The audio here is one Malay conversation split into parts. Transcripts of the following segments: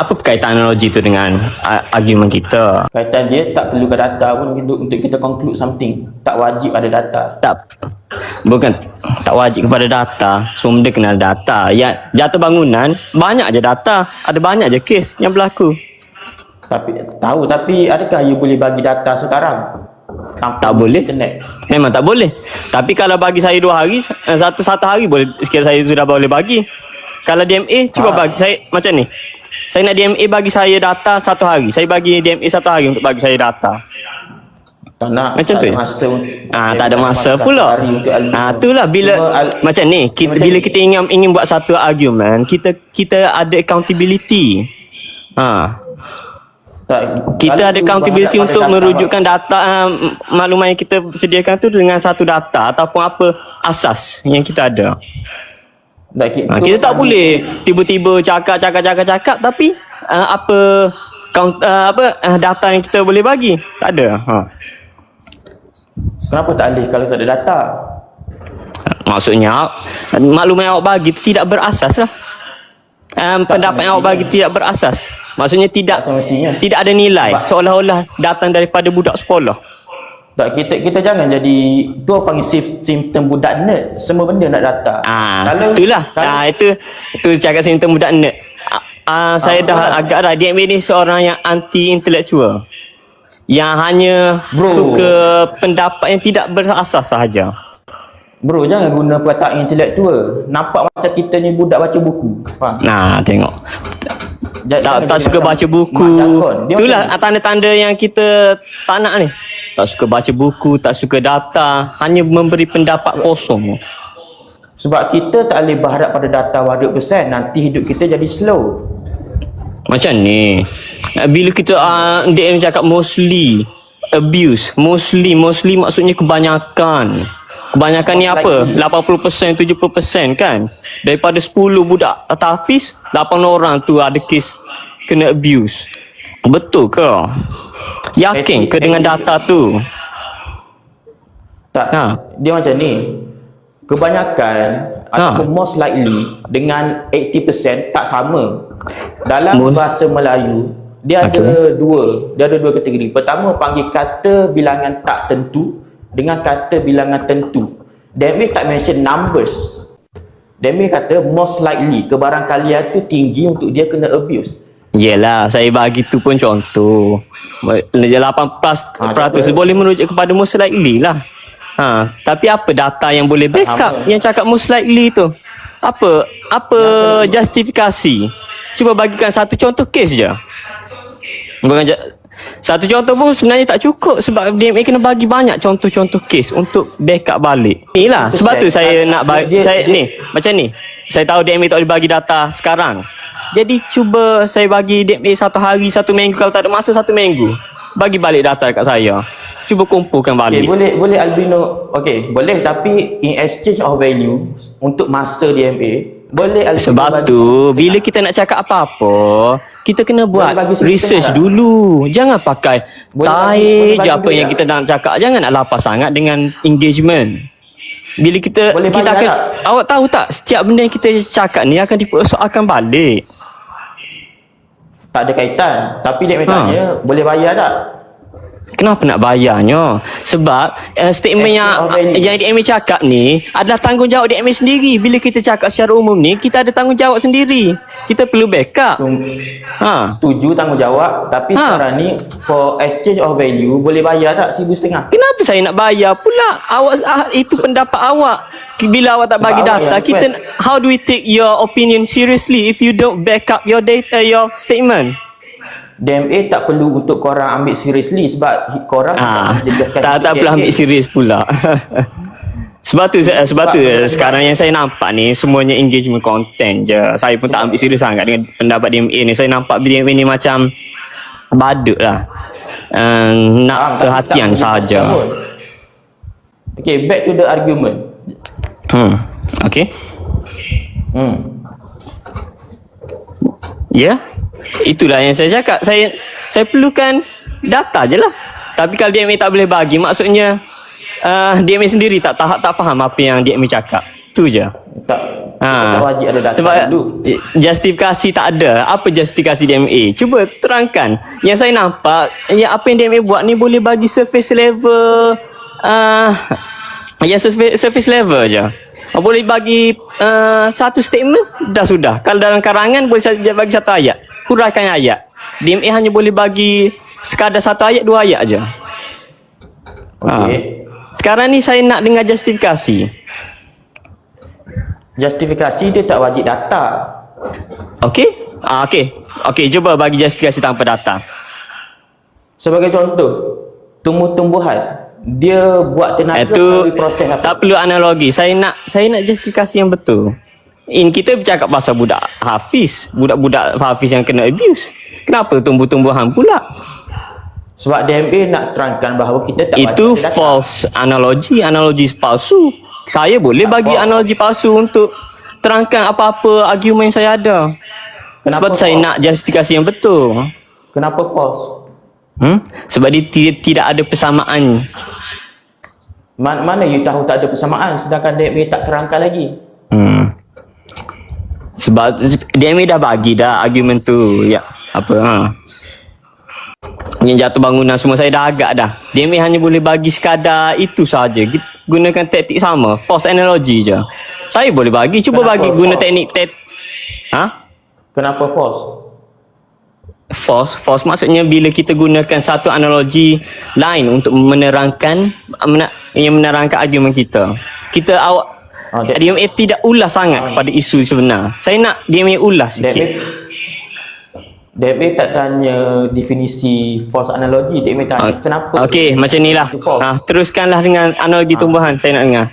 Apa berkaitan analogi tu dengan argument kita? Kaitan dia tak perlukan data pun untuk kita conclude something. Tak wajib ada data. Tak, bukan tak wajib kepada data. Semua benda kena ada data. Ya, jatuh bangunan banyak je data, ada banyak je kes yang berlaku. Tapi adakah you boleh bagi data sekarang? Tak boleh. Internet. Memang tak boleh. Tapi kalau bagi saya 2 hari, satu hari boleh. Sekiranya saya sudah boleh bagi. Kalau DMA cuba bagi saya macam ni. Saya nak DMA bagi saya data 1 hari. Saya bagi DMA 1 hari untuk bagi saya data. Tak nak. Macam tu. Tak ada masa pula. Itulah bila macam ni, bila kita ingin buat satu argument, kita ada accountability. Kita ada accountability untuk merujukkan data maklumat yang kita sediakan tu dengan satu data ataupun apa asas yang kita ada. Kita tak boleh tiba-tiba cakap tapi data yang kita boleh bagi tak ada. Kenapa tak boleh kalau tak ada data? Maksudnya maklumat yang awak bagi tu tidak berasas lah. Pendapat yang awak bagi tidak berasas. Maksudnya tidak ada nilai, seolah-olah datang daripada budak sekolah. Tak, kita jangan jadi tu orang panggil simptom budak nerd. Semua benda nak data. Itulah. Itu cakap simptom budak nerd. Saya dah agak dah DMA ni seorang yang anti intelektual. Yang hanya suka pendapat yang tidak berasas sahaja. Bro, jangan guna perkataan intelektual. Nampak macam kita ni budak baca buku. Tengok. Tak suka baca buku. Itulah tanda-tanda yang kita tak nak ni. Tak suka baca buku, tak suka data, hanya memberi pendapat kosong. Sebab kita tak boleh berharap pada data 100%, nanti hidup kita jadi slow. Macam ni. Bila kita DM cakap mostly abuse, mostly maksudnya kebanyakan. Kebanyakan ni apa? 80%, 70% kan? Daripada 10 budak tahfiz, 8 orang tu ada kes kena abuse. Betul ke? Yakin ke dengan data tu? Tak. Dia macam ni. Kebanyakan ataupun most likely dengan 80% tak sama. Dalam bahasa Melayu, dia ada dua kategori. Pertama panggil kata bilangan tak tentu dengan kata bilangan tentu. DMA tak mention numbers. DMA kata most likely, kebarangkalian tu tinggi untuk dia kena abuse. Yelah, saya bagi tu pun contoh. 8% boleh merujuk kepada most likely lah. Tapi apa data yang boleh backup yang cakap most likely tu? Apa justifikasi? Cuba bagikan satu contoh kes je. Bukan satu contoh pun sebenarnya tak cukup sebab DMA kena bagi banyak contoh-contoh kes untuk backup balik. Inilah sebab tu saya nak bagi macam ni. Saya tahu DMA tak boleh bagi data sekarang. Jadi cuba saya bagi DMA 1 hari, 1 minggu, kalau tak ada masa 1 minggu. Bagi balik data dekat saya. Cuba kumpulkan balik. Boleh Albino. Boleh, tapi in exchange of value untuk masa DMA boleh. Sebab tu bila kita nak cakap apa-apa, kita kena buat research dulu. Jangan pakai tahi je apa yang kita nak cakap. Jangan nak lapar sangat dengan engagement. Bila kita akan awak tahu tak, setiap benda yang kita cakap ni akan dipersoalkan balik. Tak ada kaitan. Tapi dia tanya boleh bayar tak? Kenapa nak bayarnya? Sebab statement yang DMA cakap ni adalah tanggungjawab DMA sendiri. Bila kita cakap secara umum ni, kita ada tanggungjawab sendiri. Kita perlu backup. Setuju tanggungjawab. Tapi sekarang ni for exchange of value boleh bayar tak 1,500? Kenapa saya nak bayar pula? Itu pendapat awak. Bila awak tak bagi data, how do we take your opinion seriously if you don't back up your data, your statement? DMA tak perlu untuk korang ambil seriously sebab korang tak perlu ambil serius pula. sebab tu sekarang yang saya nampak ni semuanya engagement content je. Saya pun tak ambil serius sangat dengan pendapat DMA ni. Saya nampak DMA ni macam badut lah. Nak perhatian saja. Back to the argument. Ya, itulah yang saya cakap. Saya perlukan data je lah. Tapi kalau DMA tak boleh bagi, maksudnya DMA sendiri tak faham apa yang DMA cakap. Tu je. Kita tak wajib ada data sebab dulu. justifikasi tak ada. Apa justifikasi DMA? Cuba terangkan. Yang saya nampak, apa yang DMA buat ni boleh bagi surface level, surface level je. Boleh bagi satu statement, dah sudah. Kalau dalam karangan boleh bagi satu ayat, huraikan ayat. DMA hanya boleh bagi sekadar satu ayat, dua ayat aja. Okey. Sekarang ni saya nak dengar justifikasi. Justifikasi dia tak wajib data. Okey? Okey, cuba bagi justifikasi tanpa data. Sebagai contoh, tumbuh-tumbuhan dia buat tenaga melalui proses apa? Tak perlu analogi. Saya nak justifikasi yang betul. Kita bercakap pasal budak hafiz, budak-budak hafiz yang kena abuse. Kenapa tumbuh-tumbuhan pula? Sebab DMA nak terangkan bahawa kita tak Itu wajib ada data. false analogi palsu. Saya boleh bagi analogi palsu untuk terangkan apa-apa argument yang saya ada. Kenapa Sebab saya false? nak justifikasi yang betul. Kenapa false? Sebab dia tidak ada persamaan. Mana you tahu tak ada persamaan sedangkan DMA tak terangkan lagi? Sebab DMA dah bagi dah argument tu. Ya, apa yang jatuh bangunan semua saya dah agak dah. DMA hanya boleh bagi sekadar itu saja. Gunakan taktik sama, false analogy je. Saya boleh bagi, cuba Kenapa bagi guna false? teknik Kenapa false? False maksudnya bila kita gunakan satu analogi lain untuk menerangkan argument kita. DMA tidak ulas sangat kepada isu sebenar. Saya nak DMA ulas sikit. DMA tak tanya definisi false analogi, DMA tanya kenapa. Okey, macam ni lah. Teruskanlah dengan analogi tumbuhan, saya nak dengar.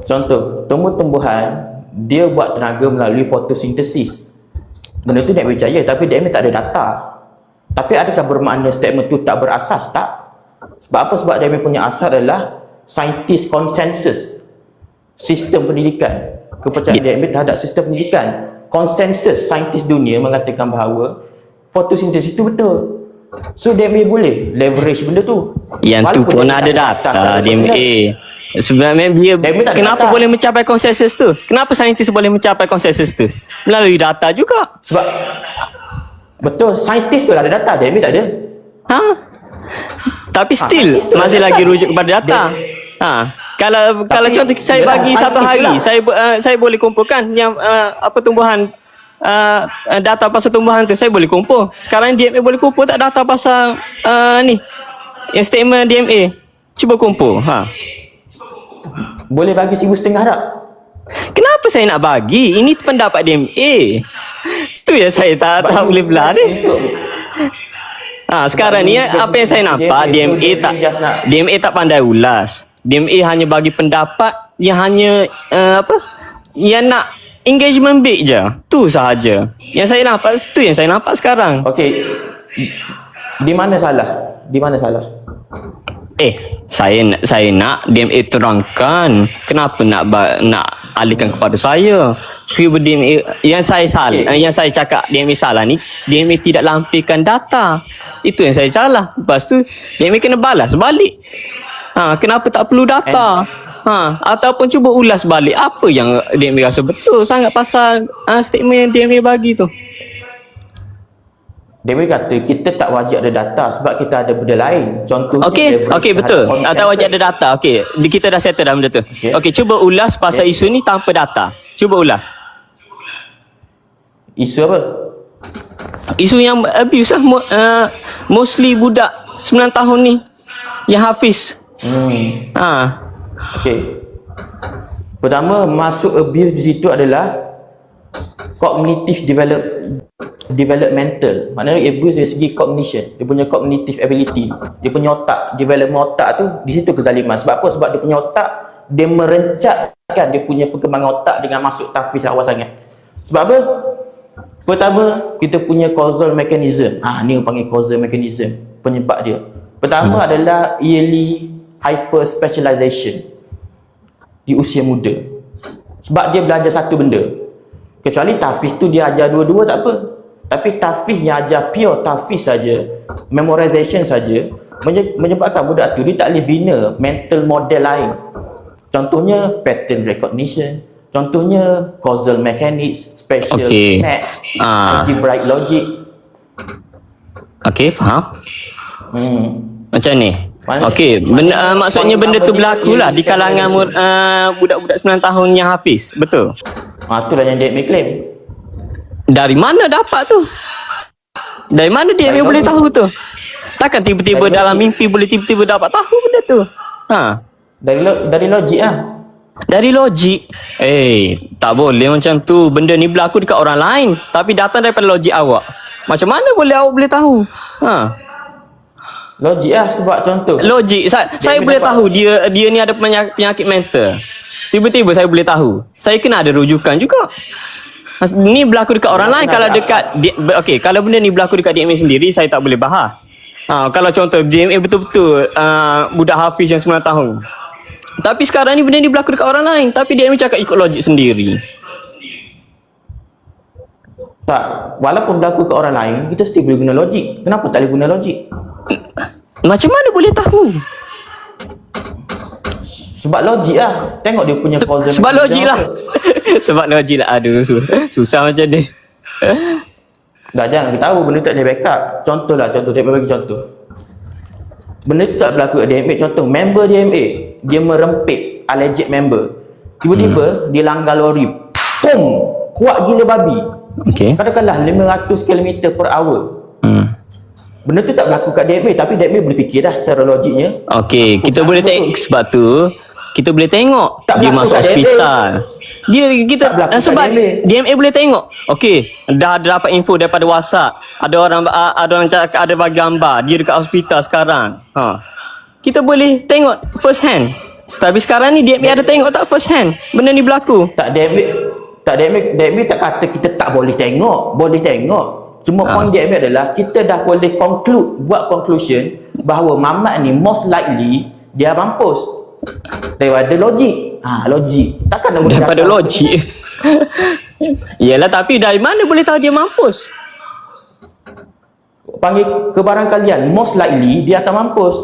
Contoh, tumbuh-tumbuhan dia buat tenaga melalui fotosintesis. Benda tu DMA percaya, tapi DMA tak ada data. Tapi adakah bermakna statement tu tak berasas? Tak. Sebab apa? Sebab DMA punya asas adalah scientist consensus sistem pendidikan. Kepercayaan DMA terhadap sistem pendidikan. Konsensus saintis dunia mengatakan bahawa fotosintesis itu betul. So DMA boleh leverage benda tu. Yang tu pun ada data DMA. Sebenarnya dia kenapa boleh mencapai konsensus tu? Kenapa saintis boleh mencapai konsensus tu? Melalui data juga. Sebab betul, saintis tu ada data, DMA tak ada. Tapi still masih lagi rujuk kepada data. Kalau contoh saya bagi satu hari, saya boleh kumpulkan yang tumbuhan, data pasal tumbuhan tu saya boleh kumpul. Sekarang DMA boleh kumpul tak data pasal ni yang statement DMA? Cuba kumpul. Boleh bagi 1,500 tak? Kenapa saya nak bagi? Ini pendapat DMA. Tu yang saya tak boleh belah ni. Sekarang ni apa yang saya nampak, DMA tak pandai ulas. DMA hanya bagi pendapat yang hanya yang nak engagement big je. Tu sahaja. Yang saya nampak sekarang. Okey. Di mana salah? Saya nak DMA terangkan kenapa nak alihkan kepada saya. DMA yang saya salah, yang saya cakap DMA salah ni, DMA tidak lampirkan data. Itu yang saya salah. Lepas tu DMA kena balas balik. Kenapa tak perlu data? Ataupun cuba ulas balik apa yang DMA rasa betul sangat pasal statement yang DMA bagi tu. DMA kata kita tak wajib ada data sebab kita ada benda lain. Contohnya Okey betul. Tak wajib ada data. Okey, kita dah settle dah benda tu. Okey, cuba ulas pasal isu ni tanpa data. Cuba ulas. Isu apa? Isu yang abuse lah. Mostly budak 9 tahun ni yang hafiz. Okey. Pertama, masuk abuse di situ adalah cognitive developmental. Maknanya abuse dari segi cognition, dia punya cognitive ability, dia punya otak, development otak tu di situ kezaliman. Sebab apa? Sebab dia punya otak dia merencatkan dia punya perkembangan otak dengan masuk tahfiz awal sangat. Sebab apa? Pertama, kita punya causal mechanism. Ni yang panggil causal mechanism, penyebab dia. Pertama adalah early hyper specialization di usia muda. Sebab dia belajar satu benda. Kecuali tahfiz tu dia ajar dua-dua tak apa. Tapi tahfiz yang ajar pure tahfiz saja, memorization saja, menyebabkan budak tu dia tak boleh bina mental model lain. Contohnya pattern recognition, contohnya causal mechanics, spatial net, algebraic logic. Okey, faham. Macam ni. Okey, maksudnya benda tu berlaku lah di kalangan budak-budak 9 tahun yang hafiz, betul? Itulah yang DMA claim. Dari mana dapat tu? Dari mana dia boleh tahu tu? Takkan tiba-tiba dalam mimpi boleh tiba-tiba dapat tahu benda tu? Dari logik lah. Dari logik. Tak boleh macam tu. Benda ni berlaku dekat orang lain, tapi datang daripada logik awak. Macam mana boleh awak boleh tahu? Logik lah, sebab contoh. Logik. Saya boleh tahu dia ni ada penyakit mental. Tiba-tiba saya boleh tahu. Saya kena ada rujukan juga. Ni berlaku dekat orang lain. Kalau dekat kalau benda ni berlaku dekat DMA sendiri, saya tak boleh bahas. Kalau contoh DMA betul-betul budak hafiz yang 9 tahun. Tapi sekarang ni benda ni berlaku dekat orang lain, tapi DMA cakap ikut logik sendiri. Tak, walaupun berlaku ke orang lain, kita still boleh guna logik. Kenapa tak boleh guna logik? Macam mana boleh tahu? Sebab logik lah. Tengok dia punya causal. Sebab logik lah. Sebab logik lah. Aduh, susah macam ni. Dah, jangan kita tahu benda tak ada backup. Contoh, dia bagi contoh. Benda tu tak berlaku kat DMA. Contoh, member DMA, dia merempit alleged member. Tiba-tiba, dia langgar lori. Pum! Kuat gila babi. Katakanlah 500 km per hour. Benda tu tak berlaku kat DMA, tapi DMA boleh fikir dah secara logiknya. Kita boleh tengok. Sebab tu kita boleh tengok tak dia masuk hospital. Sebab DMA boleh tengok. Dah dapat info daripada WhatsApp. Ada orang cakap, ada bagi gambar dia dekat hospital sekarang. Kita boleh tengok first hand. Tapi sekarang ni DMA ada tengok tak first hand benda ni berlaku? DMA tak kata kita tak boleh tengok. Boleh tengok. Cuma point DMA adalah kita dah boleh buat conclusion bahawa Mamat ni most likely dia mampus daripada logik. Logik. Takkan nak daripada logik. Yalah, tapi dari mana boleh tahu dia mampus? Panggil kebarangkalian most likely dia akan mampus.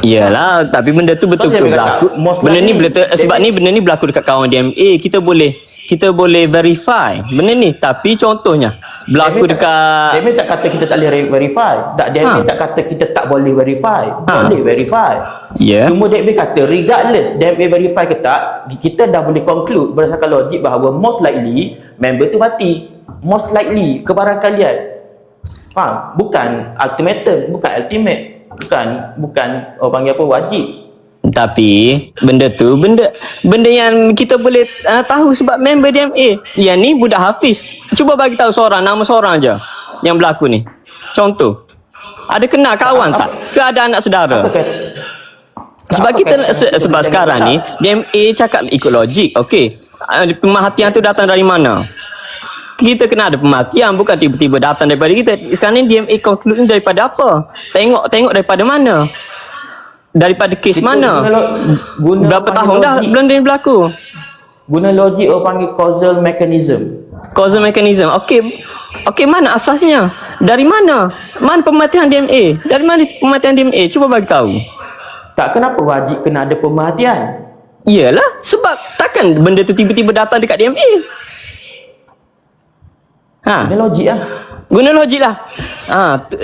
Yalah, tapi benda tu betul-betul berlaku. Benda ni sebab ni benda ni berlaku dekat kawan DMA. Kita boleh verify benda ni. Tapi contohnya berlaku dekat DMA tak kata kita tak boleh verify. DMA tak kata kita tak boleh verify. Boleh verify. Cuma DMA kata regardless DMA verify ke tak, kita dah boleh conclude berdasarkan logik bahawa most likely member tu mati. Most likely kebarangkalian. Faham? Bukan ultimatum, bukan ultimate. Bukan orang panggil apa, wajib. Tapi benda tu benda yang kita boleh tahu sebab member DMA. Yang ni budak hafiz. Cuba bagi tahu nama seorang aja yang berlaku ni. Contoh. Ada kenal kawan tak? Ke ada anak saudara? Sebab sekarang ni DMA cakap ikut logik. Pemerhatian tu datang dari mana? Kita kena ada pemerhatian, bukan tiba-tiba datang daripada kita. Sekarang ni DMA conclude daripada apa? Tengok daripada mana? Daripada kes mana? Berapa tahun dah benda ni berlaku? Guna logik orang panggil causal mechanism. Causal mechanism. Okey, mana asasnya? Dari mana? Mana pemerhatian DMA? Dari mana pemerhatian DMA? Cuba bagi tahu. Tak, kenapa wajib kena ada pemerhatian? Iyalah, sebab takkan benda tu tiba-tiba datang dekat DMA. Guna logik lah. Guna logik lah.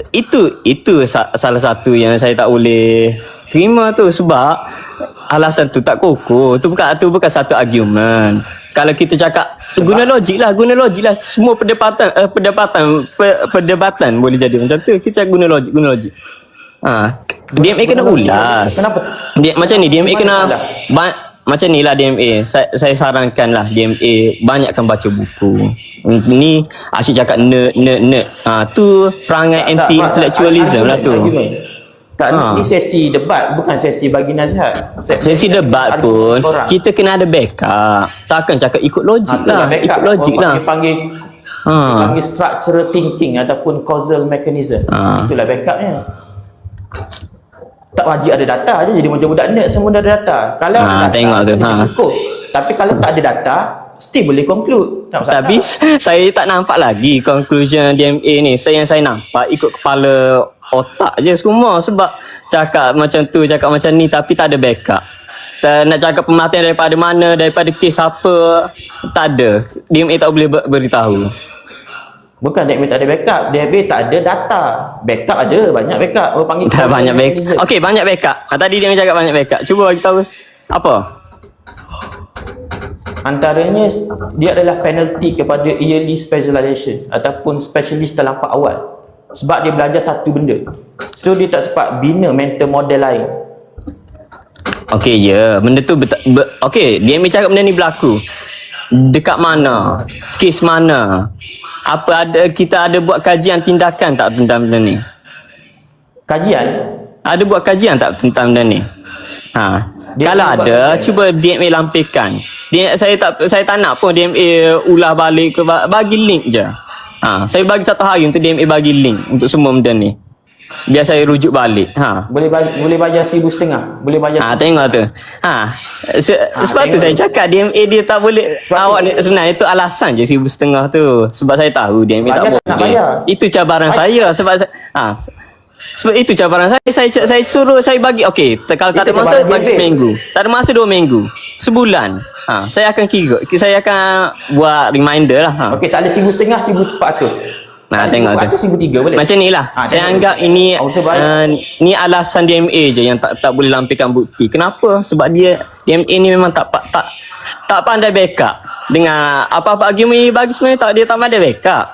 Itu salah satu yang saya tak boleh terima tu, sebab alasan tu tak kokoh. Tu bukan satu argument. Kalau kita cakap guna logik lah. Semua perdebatan boleh jadi macam tu. Kita cakap guna logik. DMA kena ulas. Kenapa? Macam ni DMA kena macam ni lah DMA. Saya sarankan lah DMA banyakkan baca buku. Ni asyik cakap nerd. Tu perangai anti-intellectualism lah tu. Ni sesi debat, bukan sesi bagi nasihat. Sesi debat pun kita kena ada backup. Takkan cakap ikut logik lah. Ikut logik lah. Panggil structural thinking ataupun causal mechanism. Itulah backupnya. Tak wajib ada data je, jadi macam budak nerd semua dah ada data. Kalau ada data, tengok tu. Tapi kalau tak ada data, still boleh conclude. Tapi saya tak nampak lagi conclusion DMA ni. Yang saya nampak ikut kepala otak je semua. Sebab cakap macam tu, cakap macam ni, tapi tak ada backup. nak cakap pemerhatian daripada mana, daripada kes apa, tak ada. DMA tak boleh beritahu. Bukan DMA tak ada backup, DMA tak ada data. Backup ada, banyak backup. Oh, panggil Tak banyak backup. Okey, banyak backup. Tadi dia cakap banyak backup. Cuba bagi tahu apa? Antaranya dia adalah penalty kepada yearly specialization ataupun specialist terlampau awal. Sebab dia belajar satu benda. So dia tak sempat bina mental model lain. Okey, ya. Benda tu okey, DMA cakap benda ni berlaku. Dekat mana? Kes mana? Apa kita ada buat kajian tindakan tak tentang benda ni? Kajian? Ada buat kajian tak tentang benda ni? Kalau ada, cuba DMA lampirkan. Saya tak nak pun DMA ulah balik ke, bagi link je. Saya bagi 1 hari untuk DMA bagi link untuk semua benda ni. Biar saya rujuk balik. Boleh bayar 1,500. Boleh bayar. Tengok tu. Sebab tu saya cakap DMA dia tak boleh. Awak ni sebenarnya itu alasan je 1,500 tu. Sebab saya tahu DMA tak boleh. Itu cabaran saya sebab sebab itu cabaran saya suruh saya bagi. Okey, kalau tak ada masa bagi seminggu. Tak ada masa 2 minggu. Sebulan. Saya akan kira. Saya akan buat reminder lah. Okey, tak ada 1,500, 1,400. Tengok tu. 1,300 boleh. Macam ni lah. Saya anggap ini ni alasan DMA je yang tak boleh lampirkan bukti. Kenapa? Sebab DMA ni memang tak pandai backup. Dengan apa-apa argument ni bagi sebenarnya dia tak pandai backup.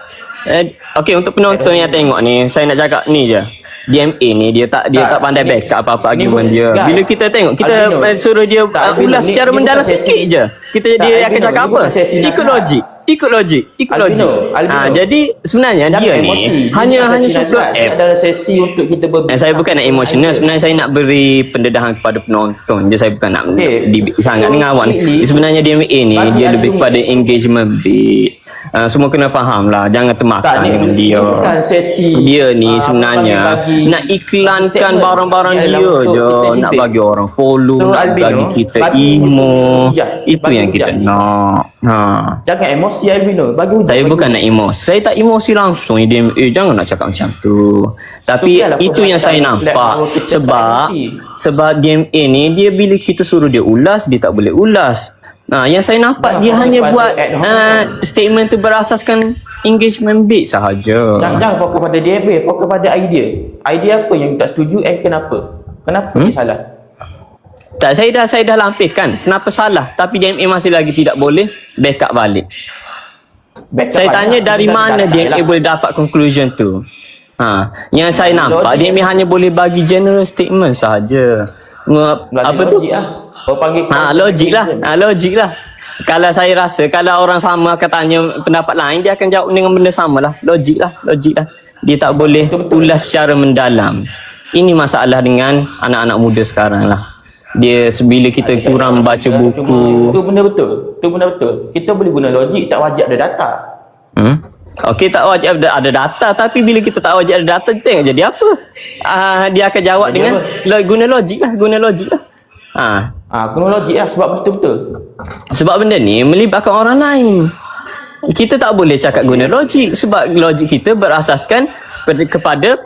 Okey, untuk penonton yang tengok ni, saya nak cakap ni je. DMA ni dia tak pandai backup apa-apa argument dia. Bila kita tengok, kita suruh dia ulas secara mendalam sikit je. Dia akan cakap apa? Ikut logik. Jadi sebenarnya dia ni hanya suka adalah sesi untuk kita saya bukan nak emosional, sebenarnya saya nak beri pendedahan kepada penonton je. Saya bukan nak debate sangat dengan awak ni. Sebenarnya DMA ni dia lebih kepada engagement bait. Semua kena faham lah, jangan termakan dengan dia. Dia ni sebenarnya nak iklankan barang-barang dia je, nak bagi orang follow, nak bagi kita emo. Itu yang kita nak. Jangan emosi Albino, bagi hujah. Saya bukan nak emosi. Saya tak emosi langsung. Jangan nak cakap macam tu. Tapi itu yang saya nampak. Sebab DMA ni dia bila kita suruh dia ulas, dia tak boleh ulas. Yang saya nampak dia hanya buat statement tu berasaskan engagement bait sahaja. Jangan fokus pada DMA, fokus pada idea. Idea apa yang tak setuju and kenapa? Kenapa dia salah? Tak, saya dah lampirkan kenapa salah, tapi DMA masih lagi tidak boleh backup balik. Saya tanya dari mana DMA boleh dapat conclusion tu. Yang saya nampak DMA hanya boleh bagi general statement sahaja. Apa tu? Logik lah. Kalau saya rasa kalau orang sama akan tanya pendapat lain, dia akan jawab dengan benda sama lah. Logik lah. Dia tak boleh ulas secara mendalam. Ini masalah dengan anak-anak muda sekarang lah. Dia bila kita kurang baca buku. Itu benda betul. Kita boleh guna logik, tak wajib ada data. Okey, tak wajib ada data, tapi bila kita tak wajib ada data, kita tengok jadi apa. Dia akan jawab jadi dengan guna logik lah. Guna logik lah sebab betul-betul. Sebab benda ni melibatkan orang lain. Kita tak boleh cakap guna logik sebab logik kita berasaskan kepada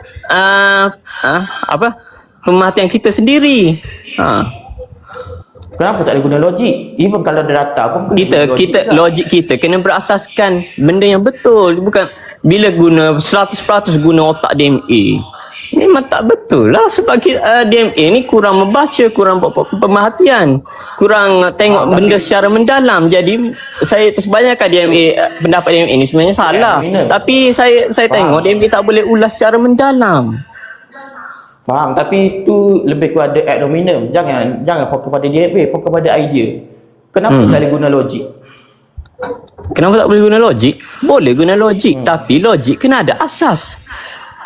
pemerhatian kita sendiri. Kenapa tak boleh guna logik? Even kalau ada data pun kita logik kita kena berasaskan benda yang betul. Bukan bila guna 100% guna otak DMA. Memang tak betul lah sebab DMA ni kurang membaca, kurang pemerhatian, kurang tengok benda secara mendalam. Jadi saya sebenarnya DMA pendapat DMA ni sebenarnya salah. Tapi saya tengok DMA tak boleh ulas secara mendalam. Faham, tapi itu lebih kepada ad hominem. Jangan fokus pada DMA, fokus pada idea. Kenapa tak boleh guna logik? Kenapa tak boleh guna logik? Boleh guna logik, tapi logik kena ada asas.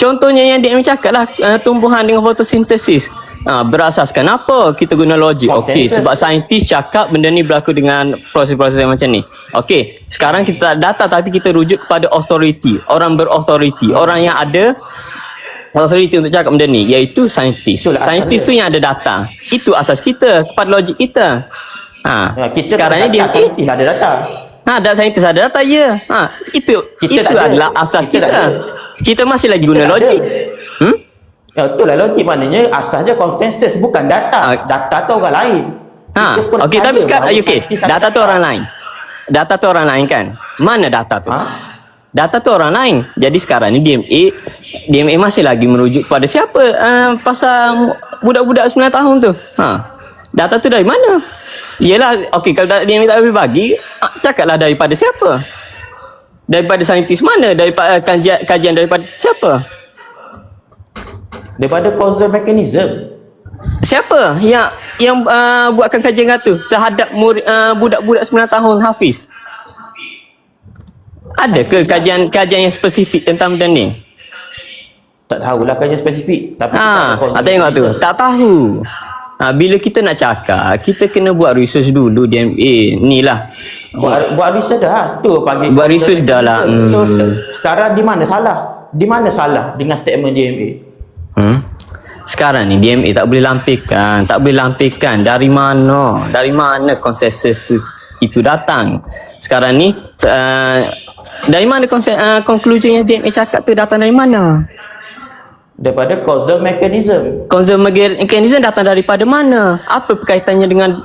Contohnya yang DMA cakap lah, tumbuhan dengan fotosintesis. Berasaskan apa kita guna logik? Okey, sebab saintis cakap benda ni berlaku dengan proses-proses yang macam ni. Okey, sekarang kita tak data tapi kita rujuk kepada authority, orang berauthority, orang yang ada authority untuk cakap benda ni, iaitu saintis. Saintis tu yang ada data. Itu asas kita kepada logik kita. Sekarang ni dia saintis ada data. Ada saintis ada data, ya. Itu adalah asas kita. Kita masih lagi guna logik. Itulah logik, maknanya asasnya konsensus, bukan data. Data tu orang lain. Kita percaya okey, tapi sekarang bahawa okey, saintis data akan tu orang lain. Data tu orang lain kan? Mana data tu? Ha? Data tu orang lain. Jadi sekarang ni DMA masih lagi merujuk kepada siapa? Pasal budak-budak 9 tahun tu. Data tu dari mana? Yelah, okey, kalau DMA tak boleh bagi, cakaplah daripada siapa? Daripada saintis mana? Daripada kajian daripada siapa? Daripada causal mechanism. Siapa yang buatkan kajian tu terhadap budak-budak 9 tahun Hafiz? Ada ke kajian yang spesifik tentang benda ni? Tak tahulah kajian spesifik. Tapi tengok tu, tak tahu. Bila kita nak cakap, kita kena buat research dulu DMA. Ni lah. Buat research dah. Tu panggil. Buat research dah lah. So sekarang di mana salah? Di mana salah dengan statement DMA? Sekarang ni DMA tak boleh lampirkan dari mana konsensus itu datang. Sekarang ni dari mana konklusinya DMA cakap tu datang dari mana? Daripada causal mechanism. Causal mechanism datang daripada mana? Apa berkaitannya dengan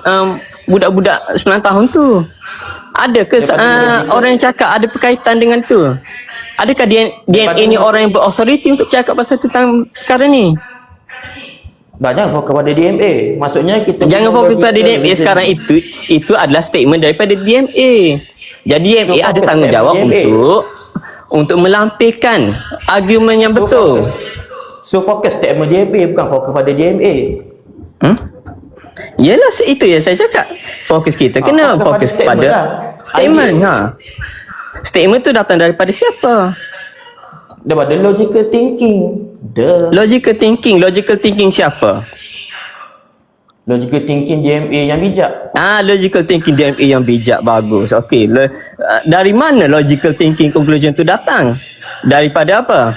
budak-budak 9 tahun tu? Ada ke orang yang cakap ada berkaitan dengan tu? Adakah DMA ni orang yang berauthority untuk cakap pasal tentang perkara ni? Jangan fokus pada DMA. Maksudnya kita jangan fokus pada DMA sekarang. Itu adalah statement daripada DMA. Jadi DMA ada tanggungjawab untuk melampirkan argumen yang betul. So fokus statement DMA, bukan fokus pada DMA. Yelah, itu yang saya cakap. Fokus kita kena fokus pada statement. Statement tu datang daripada siapa? Daripada logical thinking. Logical thinking siapa? Logical thinking DMA yang bijak. Logical thinking DMA yang bijak, bagus. Okey, dari mana logical thinking conclusion tu datang? Daripada apa?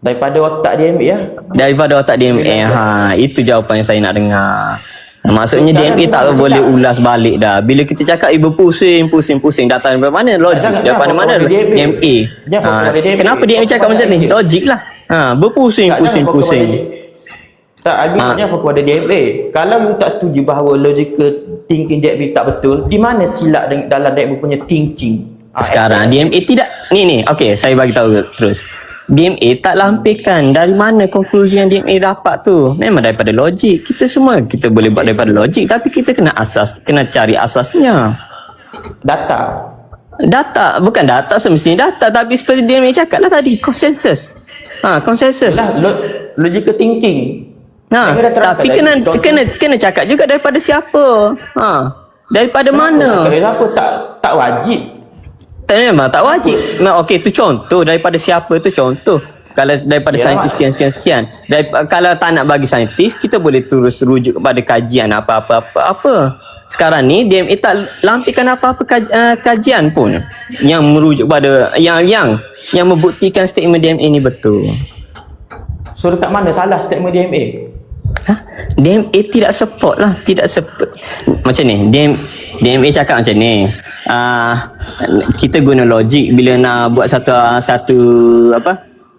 Daripada otak DMA ya. Daripada otak DMA. Itu jawapan yang saya nak dengar. Maksudnya DMA tak boleh ulas balik dah. Bila kita cakap pusing datang daripada mana? Logik. Daripada mana? DMA. Kenapa DMA cakap macam ni? Logik lah. Berpusing. Tak, argumentnya fokus pada DMA. Kalau you tak setuju bahawa logical thinking DMA tak betul, di mana silap dalam DMA punya thinking? Sekarang DMA tidak ni. Okey, saya bagi tahu terus. DMA tak lampirkan dari mana konklusi yang DMA dapat tu. Memang daripada logik. Kita boleh buat daripada logik, tapi kita kena cari asasnya. Data, bukan data semestinya data, tapi seperti DMA cakap lah tadi, konsensus. Konsensus. Logical thinking. Tapi kena cakap juga daripada siapa. Daripada mana? Kenapa tak wajib? Memang tak wajib. Okey, tu contoh. Daripada siapa tu contoh. Kalau daripada saintis sekian. Kalau tak nak bagi saintis, kita boleh terus rujuk kepada kajian apa. Sekarang ni DMA tak lampirkan apa-apa kajian pun yang merujuk pada yang membuktikan statement DMA ni betul. So dekat mana salah statement DMA? DMA tidak support lah. Macam ni, DMA cakap macam ni. Kita guna logik bila nak buat satu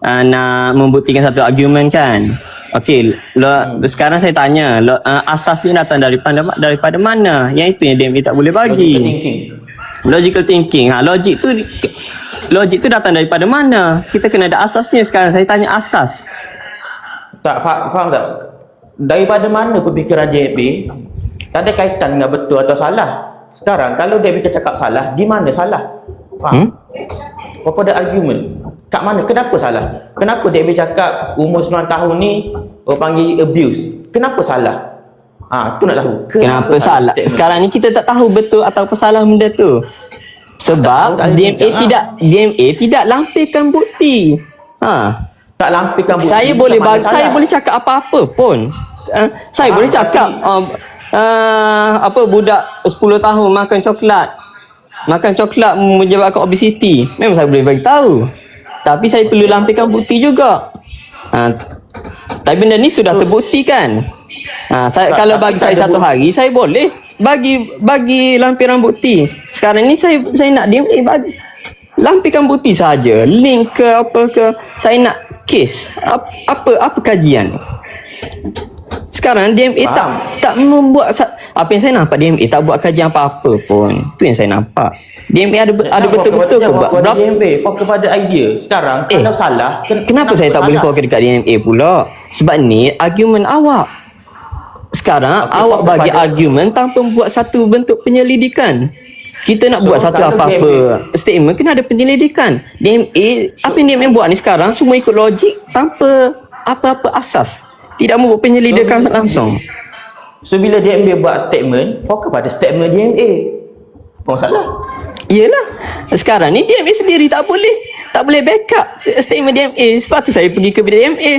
nak membuktikan satu argument kan. Okey, sekarang saya tanya, asasnya datang daripada mana? Yang itu yang DMA tak boleh bagi. Logical thinking. Logik tu datang daripada mana? Kita kena ada asasnya. Sekarang saya tanya asas. Tak faham tak? Daripada mana pemikiran DMA? Tak ada kaitan dengan betul atau salah. Sekarang kalau DMA cakap salah, di mana salah? Faham? Apa ada argument? Kat mana? Kenapa salah? Kenapa DMA cakap umur 9 tahun ni panggil abuse? Kenapa salah? Tu nak tahu. Kenapa salah? Sekarang ni kita tak tahu betul atau salah benda tu. Sebab DMA tidak lampirkan bukti. Tak lampirkan bukti. Saya boleh cakap apa-apa pun. Saya boleh cakap budak 10 tahun makan coklat menyebabkan obesiti. Memang saya boleh bagi tahu. Tapi saya perlu lampirkan bukti juga. Tapi benda ni sudah terbukti kan. Kalau bagi saya satu hari, saya boleh bagi lampiran bukti. Sekarang ni saya nak bagi lampirkan bukti saja, link ke apa ke. Saya nak kes apa kajian. Sekarang DMA tak membuat apa yang saya nampak, DMA tak buat kajian apa-apa pun. Tu yang saya nampak. DMA ada betul-betul ke buat berapa DMA fokus kepada idea. Sekarang kalau salah, kenapa saya tak boleh fokus dekat DMA pula? Sebab ni argumen awak. Sekarang awak bagi argumen tanpa buat satu bentuk penyelidikan. Kita nak buat satu apa-apa statement, kena ada penyelidikan. DMA, apa yang DMA buat ni sekarang semua ikut logik tanpa apa-apa asas. Tidak membuat penyelidikan langsung. So bila DMA buat statement, fokus pada statement DMA. Kau salah. Yelah, sekarang ni DMA sendiri tak boleh backup statement DMA. Sebab tu saya pergi ke DMA.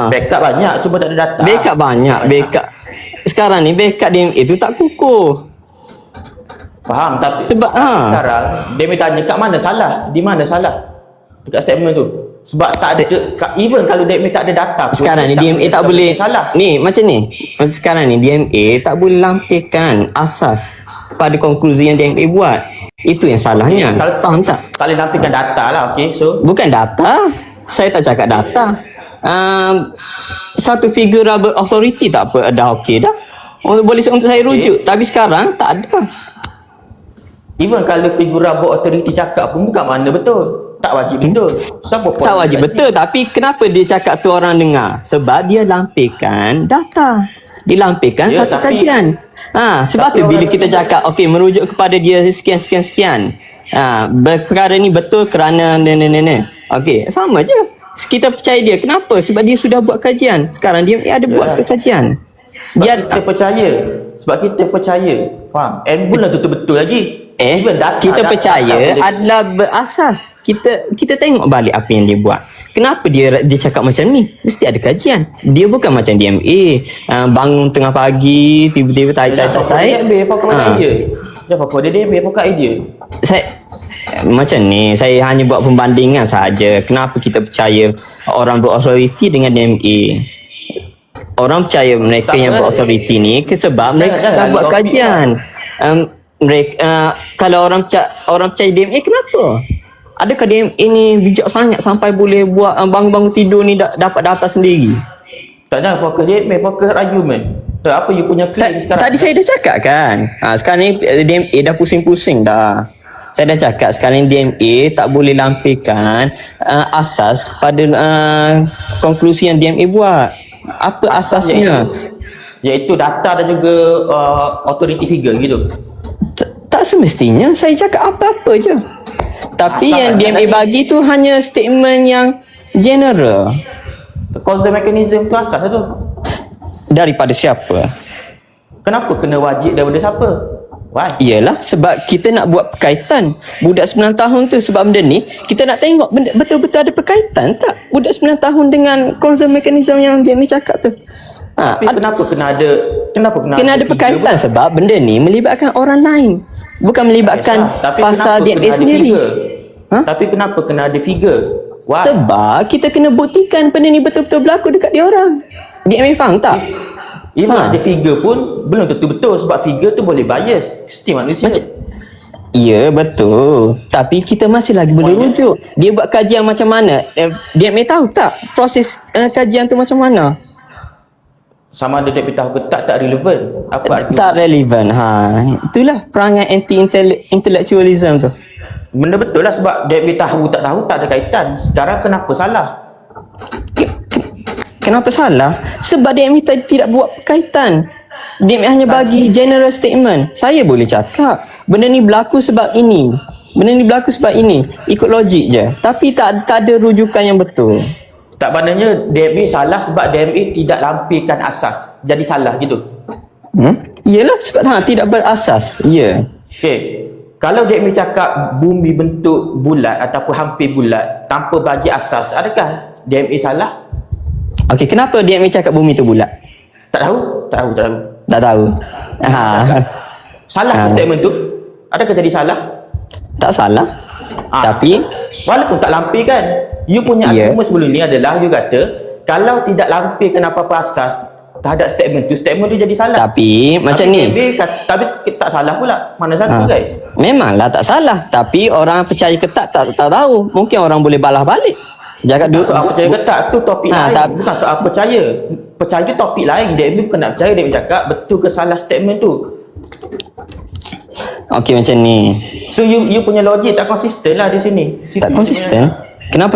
Backup banyak, cuma tak ada data. Backup banyak. Sekarang ni backup DMA tu tak kukuh. Faham, tapi sekarang DMA tanya kat mana salah? Di mana salah? Dekat statement tu. Sebab tak ada, even kalau DMA tak ada data pun, sekarang ni DMA tak boleh salah. Ni macam ni. Sekarang ni DMA tak boleh lampirkan asas pada konklusi yang DMA buat. Itu yang salahnya. Faham tak? Tak boleh lampirkan data lah, okey. So bukan data. Saya tak cakap data. Satu figurable authority tak apa, dah okey dah. Boleh untuk saya rujuk. Tapi sekarang tak ada. Even kalau figurable authority cakap pun bukan mana betul. Tak wajib betul. Tak wajib betul, tapi kenapa dia cakap tu orang dengar? Sebab dia lampirkan data. Dilampirkan satu kajian. Sebab tu bila kita cakap okey merujuk kepada dia sekian. Perkara ni betul kerana okey, sama je. Kita percaya dia. Kenapa? Sebab dia sudah buat kajian. Sekarang dia ada buat kajian. Kita percaya. Sebab kita percaya. Faham? And belum tentu betul lagi. Kita percaya adalah berasas. Kita tengok balik apa yang dia buat. Kenapa dia cakap macam ni? Mesti ada kajian. Dia bukan macam DMA bangun tengah pagi tiba-tiba tai. DMA fokus idea. Dia fokus DMA fokus idea. Saya macam ni, saya hanya buat pembandingan saja. Kenapa kita percaya orang berautoriti dengan DMA? Orang percaya mereka yang berautoriti ni sebab mereka sudah buat kajian. Kalau orang percaya DMA, kenapa? Adakah DMA ni bijak sangat sampai boleh buat bangun-bangun tidur ni dapat data sendiri? Tak, jangan fokus DMA, fokus argument. Apa you punya claim sekarang? Tadi saya dah cakap kan. Sekarang ni DMA dah pusing-pusing dah. Saya dah cakap sekarang ni DMA tak boleh lampirkan asas kepada konklusi yang DMA buat. Apa asasnya? Iaitu data dan juga authority figure gitu. Tak semestinya saya cakap apa-apa je. Tapi yang DMA bagi tu hanya statement yang general. Causal mechanism tu asas tu. Daripada siapa? Kenapa kena wajib daripada siapa? Why? Iyalah sebab kita nak buat perkaitan. Budak 9 tahun tu sebab benda ni kita nak tengok benda betul-betul ada perkaitan tak budak 9 tahun dengan causal mechanism yang DMA cakap tu. Tapi kenapa kena ada perkaitan sebab benda ni melibatkan orang lain. Bukan melibatkan pasal DMA sendiri. Tapi kenapa kena ada figure? Why? Sebab kita kena buktikan benda ni betul-betul berlaku dekat dia orang. DMA faham tak? Even ada figure pun belum tentu betul sebab figure tu boleh bias. Setiap manusia. Ya betul. Tapi kita masih lagi boleh rujuk. Dia buat kajian macam mana? DMA tahu tak proses kajian tu macam mana? Sama ada dia tahu ke tak relevan. Tak relevan. Itulah perangai anti-intellectualism tu. Benda betul lah sebab dia tahu tak ada kaitan. Sekarang kenapa salah? Kenapa salah? Sebab DMA tidak buat kaitan. DMA hanya bagi general statement. Saya boleh cakap benda ni berlaku sebab ini. Benda ni berlaku sebab ini. Ikut logik je. Tapi tak ada rujukan yang betul. Tak maknanya DMA salah sebab DMA tidak lampirkan asas. Jadi salah gitu. Iyalah sebab tidak berasas. Ya. Okey. Kalau DMA cakap bumi bentuk bulat ataupun hampir bulat tanpa bagi asas, adakah DMA salah? Okey, kenapa DMA cakap bumi tu bulat? Tak tahu. Tak tahu. Salah ke statement tu? Adakah jadi salah? Tak salah. Tapi walaupun tak lampirkan, you punya argument sebelum ni adalah you kata kalau tidak lampirkan apa-apa asas terhadap statement tu jadi salah. Tapi macam ni. Tapi tak salah pula. Mana satu guys? Memanglah tak salah. Tapi orang percaya ke tak tahu. Mungkin orang boleh balas balik. Bukan soal percaya ke tak, tu topik lain. Bukan soal percaya. percaya tu topik lain. Dia bukan nak percaya, dia bercakap betul ke salah statement tu. Okey macam ni. So you punya logik tak konsisten lah di sini. Situ Tak je konsisten. punya- Kenapa